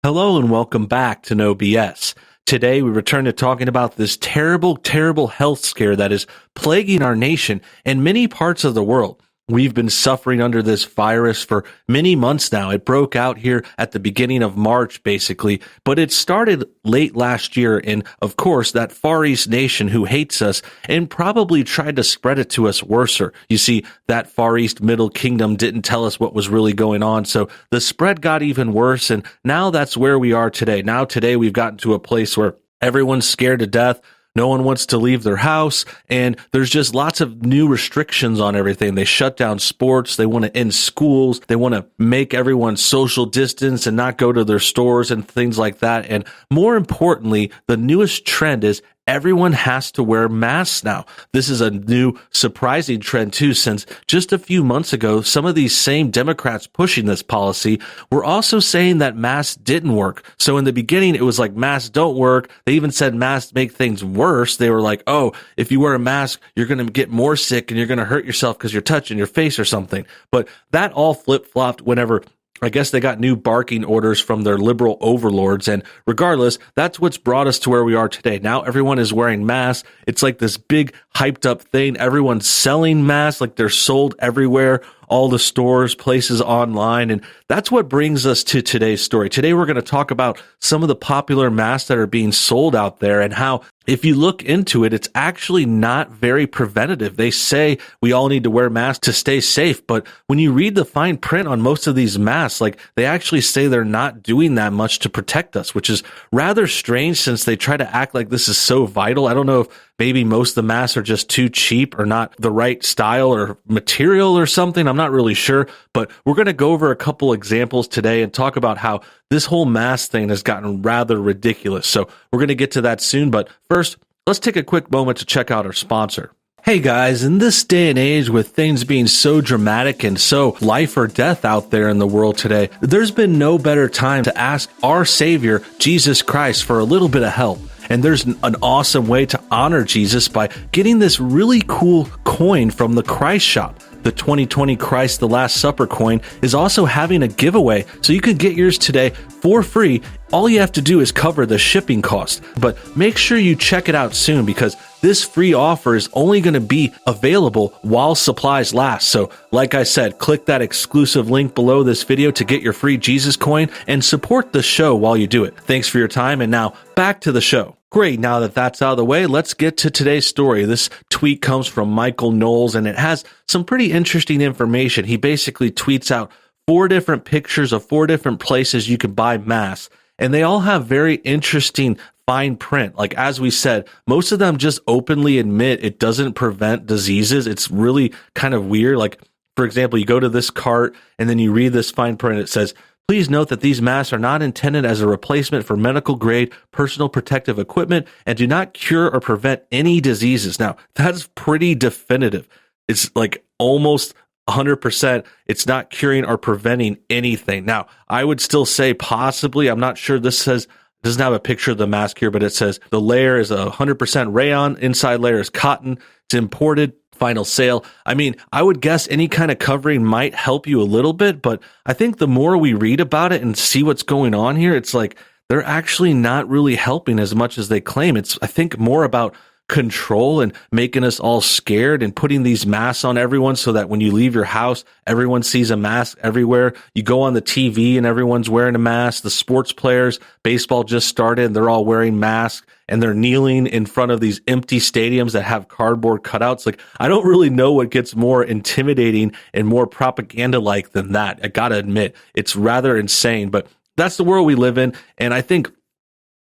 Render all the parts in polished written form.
Hello and welcome back to NoBS. Today we return to talking about this terrible, terrible health scare that is plaguing our nation and many parts of the world. We've been suffering under this virus for many months now. It broke out here at the beginning of March, basically, but it started late last year. And of course, that Far East nation who hates us and probably tried to spread it to us worser. You see, that Far East Middle Kingdom didn't tell us what was really going on. So the spread got even worse. And now that's where we are today. Now today we've gotten to a place where everyone's scared to death. No one wants to leave their house, and there's just lots of new restrictions on everything. They shut down sports. They want to end schools. They want to make everyone social distance and not go to their stores and things like that. And more importantly, the newest trend is everyone has to wear masks now. This is a new surprising trend too, since just a few months ago, some of these same Democrats pushing this policy were also saying that masks didn't work. So in the beginning, it was like masks don't work. They even said masks make things worse. They were like, oh, if you wear a mask, you're going to get more sick and you're going to hurt yourself because you're touching your face or something. But that all flip-flopped whenever I guess they got new barking orders from their liberal overlords. And regardless, that's what's brought us to where we are today. Now everyone is wearing masks. It's like this big hyped up thing. Everyone's selling masks like they're sold everywhere, all the stores, places online. And that's what brings us to today's story. Today, we're going to talk about some of the popular masks that are being sold out there and how, if you look into it, it's actually not very preventative. They say we all need to wear masks to stay safe. But when you read the fine print on most of these masks, like they actually say they're not doing that much to protect us, which is rather strange since they try to act like this is so vital. I don't know if maybe most of the masks are just too cheap or not the right style or material or something. I'm not really sure, but we're going to go over a couple examples today and talk about how this whole mask thing has gotten rather ridiculous. So we're going to get to that soon, but first, let's take a quick moment to check out our sponsor. Hey guys, in this day and age with things being so dramatic and so life or death out there in the world today, there's been no better time to ask our Savior, Jesus Christ, for a little bit of help. And there's an awesome way to honor Jesus by getting this really cool coin from the Christ Shop. The 2020 Christ the Last Supper coin is also having a giveaway, so you can get yours today for free. All you have to do is cover the shipping cost. But make sure you check it out soon because this free offer is only going to be available while supplies last. So like I said, click that exclusive link below this video to get your free Jesus coin and support the show while you do it. Thanks for your time, and now back to the show. Great, now that that's out of the way, let's get to today's story. This tweet comes from Michael Knowles, and it has some pretty interesting information. He basically tweets out 4 different pictures of 4 different places you can buy masks, and they all have very interesting fine print. Like, as we said, most of them just openly admit it doesn't prevent diseases. It's really kind of weird. Like, for example, you go to this cart, and then you read this fine print. It says, please note that these masks are not intended as a replacement for medical grade personal protective equipment and do not cure or prevent any diseases. Now, that's pretty definitive. It's like almost 100%. It's not curing or preventing anything. Now, I would still say possibly, I'm not sure, this says, doesn't have a picture of the mask here, but it says the layer is 100% rayon, inside layer is cotton, it's imported, final sale. I mean, I would guess any kind of covering might help you a little bit, but I think the more we read about it and see what's going on here, it's like they're actually not really helping as much as they claim. It's, I think, more about control and making us all scared and putting these masks on everyone so that when you leave your house, everyone sees a mask everywhere. You go on the TV and everyone's wearing a mask. The sports players, baseball just started, they're all wearing masks and they're kneeling in front of these empty stadiums that have cardboard cutouts. Like, I don't really know what gets more intimidating and more propaganda-like than that. I gotta admit, it's rather insane, but that's the world we live in. And I think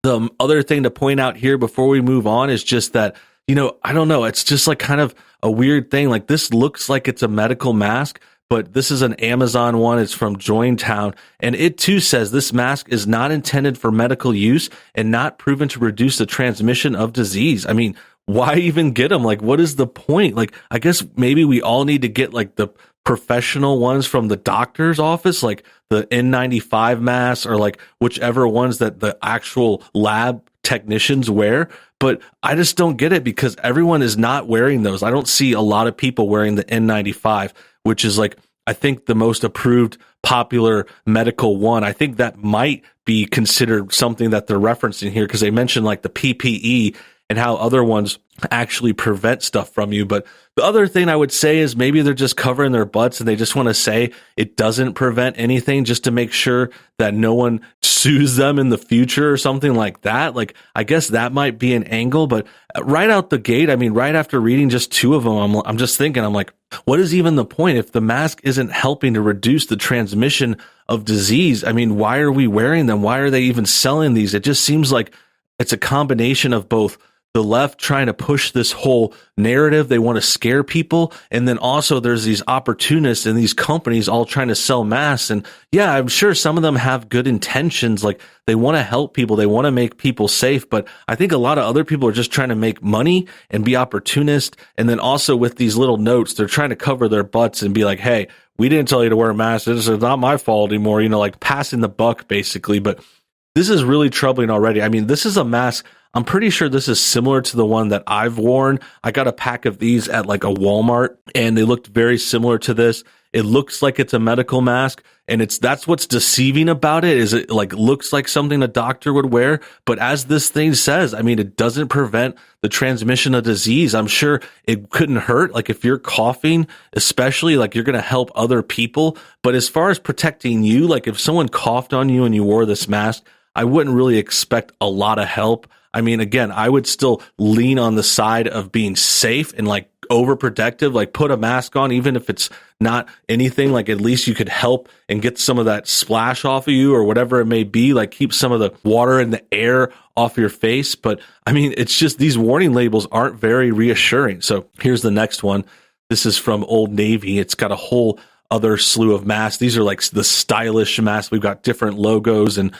the other thing to point out here before we move on is just that, you know, I don't know, it's just like kind of a weird thing. Like, this looks like it's a medical mask, but this is an Amazon one. It's from Jointown. And it too says this mask is not intended for medical use and not proven to reduce the transmission of disease. I mean, why even get them? Like, what is the point? Like, I guess maybe we all need to get like the professional ones from the doctor's office, like the N95 masks or like whichever ones that the actual lab technicians wear. But I just don't get it because everyone is not wearing those. I don't see a lot of people wearing the N95, which is like, I think the most approved popular medical one. I think that might be considered something that they're referencing here, because they mentioned like the PPE and how other ones actually prevent stuff from you. But the other thing I would say is maybe they're just covering their butts and they just want to say it doesn't prevent anything, just to make sure that no one sues them in the future or something like that. Like, I guess that might be an angle, but right out the gate, I mean, right after reading just two of them, I'm just thinking, I'm like, what is even the point if the mask isn't helping to reduce the transmission of disease? I mean, why are we wearing them? Why are they even selling these? It just seems like it's a combination of both the left trying to push this whole narrative. They want to scare people. And then also there's these opportunists and these companies all trying to sell masks. And yeah, I'm sure some of them have good intentions. Like, they want to help people. They want to make people safe. But I think a lot of other people are just trying to make money and be opportunist. And then also with these little notes, they're trying to cover their butts and be like, hey, we didn't tell you to wear a mask. This is not my fault anymore. You know, like passing the buck basically. But this is really troubling already. I mean, this is a mask. I'm pretty sure this is similar to the one that I've worn. I got a pack of these at like a Walmart and they looked very similar to this. It looks like it's a medical mask, and that's what's deceiving about it, is it like looks like something a doctor would wear. But as this thing says, I mean, it doesn't prevent the transmission of disease. I'm sure it couldn't hurt. Like if you're coughing, especially, like you're going to help other people. But as far as protecting you, like if someone coughed on you and you wore this mask, I wouldn't really expect a lot of help. I mean, again, I would still lean on the side of being safe and like overprotective, like put a mask on, even if it's not anything, like at least you could help and get some of that splash off of you or whatever it may be, like keep some of the water and the air off your face. But I mean, it's just these warning labels aren't very reassuring. So here's the next one. This is from Old Navy. It's got a whole other slew of masks. These are like the stylish masks. We've got different logos and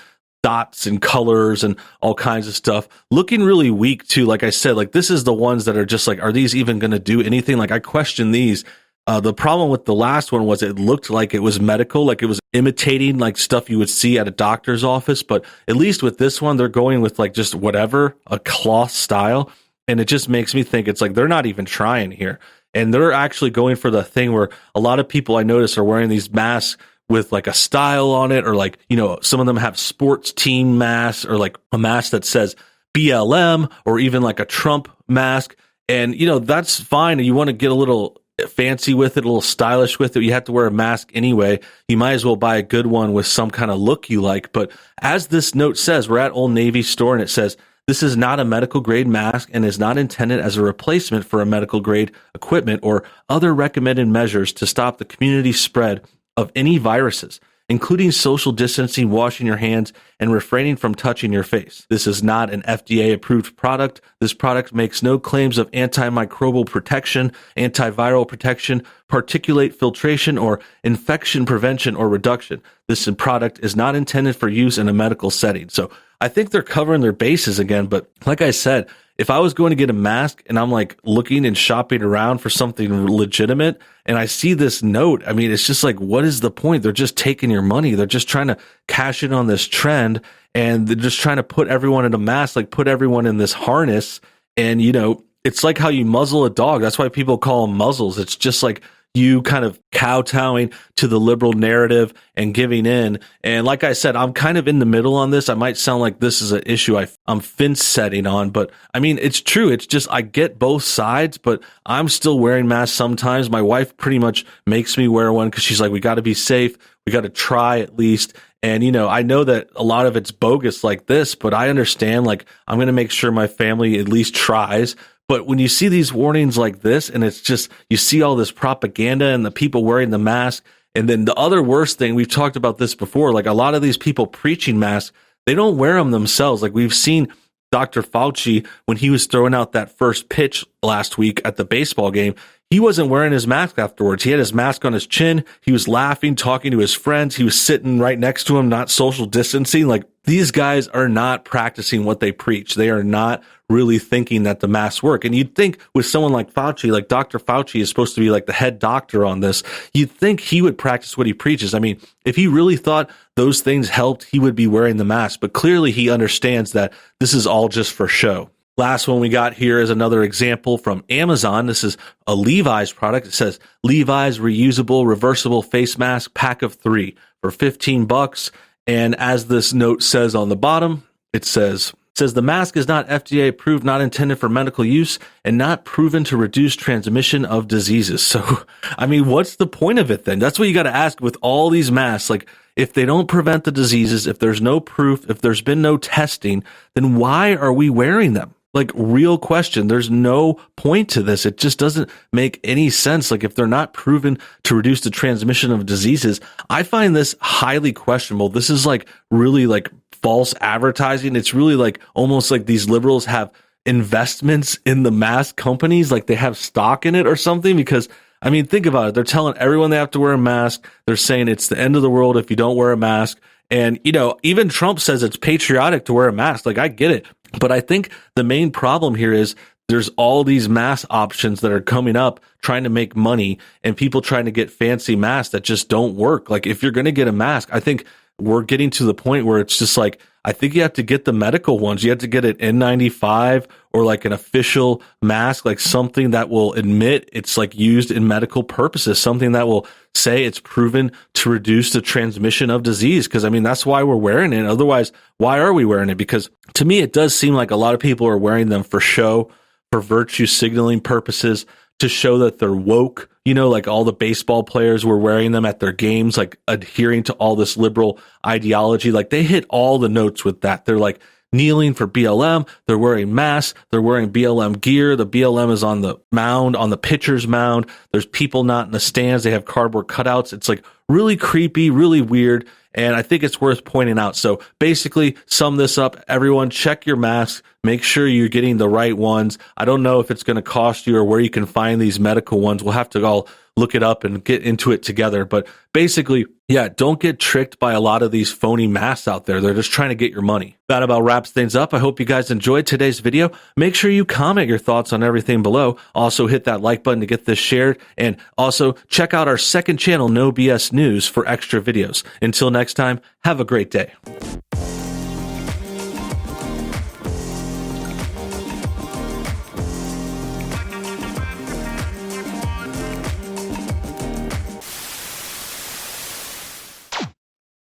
dots and colors and all kinds of stuff, looking really weak too. Like I said, like this is the ones that are just like, are these even going to do anything? Like I question these. The problem with the last one was it looked like it was medical, like it was imitating like stuff you would see at a doctor's office. But at least with this one, they're going with like just whatever, a cloth style. And it just makes me think it's like they're not even trying here. And they're actually going for the thing where a lot of people I notice are wearing these masks with like a style on it, or like, you know, some of them have sports team masks, or like a mask that says BLM, or even like a Trump mask. And, you know, that's fine. You want to get a little fancy with it, a little stylish with it. You have to wear a mask anyway. You might as well buy a good one with some kind of look you like. But as this note says, we're at Old Navy store and it says, this is not a medical grade mask and is not intended as a replacement for a medical grade equipment or other recommended measures to stop the community spread of any viruses, including social distancing, washing your hands, and refraining from touching your face. This is not an FDA-approved product. This product makes no claims of antimicrobial protection, antiviral protection, particulate filtration, or infection prevention or reduction. This product is not intended for use in a medical setting. So I think they're covering their bases again. But like I said, if I was going to get a mask and I'm like looking and shopping around for something legitimate and I see this note, I mean, it's just like, what is the point? They're just taking your money. They're just trying to cash in on this trend, and they're just trying to put everyone in a mask, like put everyone in this harness. And, you know, it's like how you muzzle a dog. That's why people call them muzzles. It's just like you kind of kowtowing to the liberal narrative and giving in. And like I said, I'm kind of in the middle on this. I might sound like this is an issue I'm fence setting on, but I mean, it's true. It's just, I get both sides, but I'm still wearing masks sometimes. My wife pretty much makes me wear one because she's like, we got to be safe. We got to try at least. And, you know, I know that a lot of it's bogus like this, but I understand, like, I'm going to make sure my family at least tries. But when you see these warnings like this, and it's just, you see all this propaganda and the people wearing the mask. And then the other worst thing, we've talked about this before, like a lot of these people preaching masks, they don't wear them themselves. Like we've seen Dr. Fauci, when he was throwing out that first pitch last week at the baseball game, he wasn't wearing his mask afterwards. He had his mask on his chin. He was laughing, talking to his friends. He was sitting right next to him, not social distancing. Like, these guys are not practicing what they preach. They are not really thinking that the masks work. And you'd think with someone like Fauci, like Dr. Fauci is supposed to be like the head doctor on this, you'd think he would practice what he preaches. I mean, if he really thought those things helped, he would be wearing the mask. But clearly he understands that this is all just for show. Last one we got here is another example from Amazon. This is a Levi's product. It says Levi's reusable, reversible face mask, pack of 3 for $15. And as this note says on the bottom, it says the mask is not FDA approved, not intended for medical use, and not proven to reduce transmission of diseases. So, I mean, what's the point of it then? That's what you got to ask with all these masks. Like, if they don't prevent the diseases, if there's no proof, if there's been no testing, then why are we wearing them? Like, real question. There's no point to this. It just doesn't make any sense. Like, if they're not proven to reduce the transmission of diseases, I find this highly questionable. This is like really like false advertising. It's really like almost like these liberals have investments in the mask companies, like they have stock in it or something. Because I mean, think about it. They're telling everyone they have to wear a mask. They're saying it's the end of the world if you don't wear a mask. And, you know, even Trump says it's patriotic to wear a mask. Like, I get it. But I think the main problem here is there's all these mask options that are coming up trying to make money, and people trying to get fancy masks that just don't work. Like, if you're going to get a mask, I think we're getting to the point where it's just like, I think you have to get the medical ones. You have to get an N95 or like an official mask, like something that will admit it's like used in medical purposes, something that will say it's proven to reduce the transmission of disease. Because I mean, that's why we're wearing it. Otherwise, why are we wearing it? Because to me, it does seem like a lot of people are wearing them for show, for virtue signaling purposes, to show that they're woke. You know, like all the baseball players were wearing them at their games, like adhering to all this liberal ideology. Like, they hit all the notes with that. They're like kneeling for BLM. They're wearing masks. They're wearing BLM gear. The BLM is on the mound, on the pitcher's mound. There's people not in the stands. They have cardboard cutouts. It's like really creepy, really weird. And I think it's worth pointing out. So basically, sum this up. Everyone, check your masks. Make sure you're getting the right ones. I don't know if it's going to cost you or where you can find these medical ones. We'll have to all look it up and get into it together. But basically, yeah, don't get tricked by a lot of these phony masks out there. They're just trying to get your money. That about wraps things up. I hope you guys enjoyed today's video. Make sure you comment your thoughts on everything below. Also, hit that like button to get this shared. And also, check out our second channel, NoBS News, for extra videos. Until next time, have a great day.